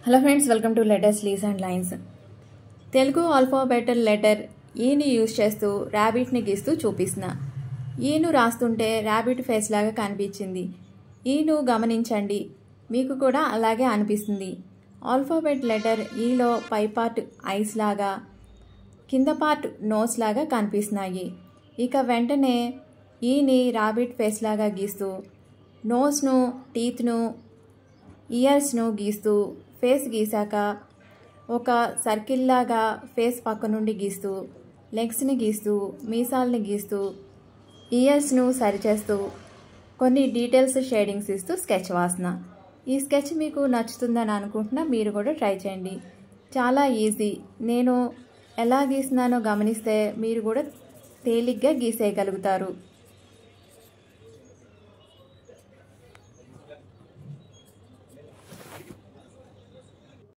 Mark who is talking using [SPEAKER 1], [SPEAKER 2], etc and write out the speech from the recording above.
[SPEAKER 1] Hello friends, welcome to letters lees and lines. Telugu alphabet letter ఈని use చేస్తూ ర్యాబిట్ని గీస్తూ చూపిస్తున్నా. ఈను రాస్తుంటే ర్యాబిట్ ఫేస్ లాగా కనిపించింది. ఈను గమనించండి, మీకు కూడా అలాగే అనిపిస్తుంది. ఆల్ఫాబెట్ లెటర్ ఈలో పై పార్ట్ ఐస్ లాగా, కింద పార్ట్ నోస్ లాగా కనిపిస్తున్నాయి. ఇక వెంటనే ఈని ర్యాబిట్ ఫేస్ లాగా గీస్తూ నోస్ను, టీత్ను, ఇయర్స్ను గీస్తూ ఫేస్ గీసాక ఒక సర్కిల్ లాగా ఫేస్ పక్క నుండి గీస్తూ, లెగ్స్ని గీస్తూ, మీసాలని గీస్తూ, ఇయర్స్ను సరిచేస్తూ కొన్ని డీటెయిల్స్ షేడింగ్స్ ఇస్తూ స్కెచ్ వాసన. ఈ స్కెచ్ మీకు నచ్చుతుందని అనుకుంటున్నా. మీరు కూడా ట్రై చేయండి. చాలా ఈజీ. నేను ఎలా గీస్తున్నానో గమనిస్తే మీరు కూడా తేలిగ్గా గీసేయగలుగుతారు.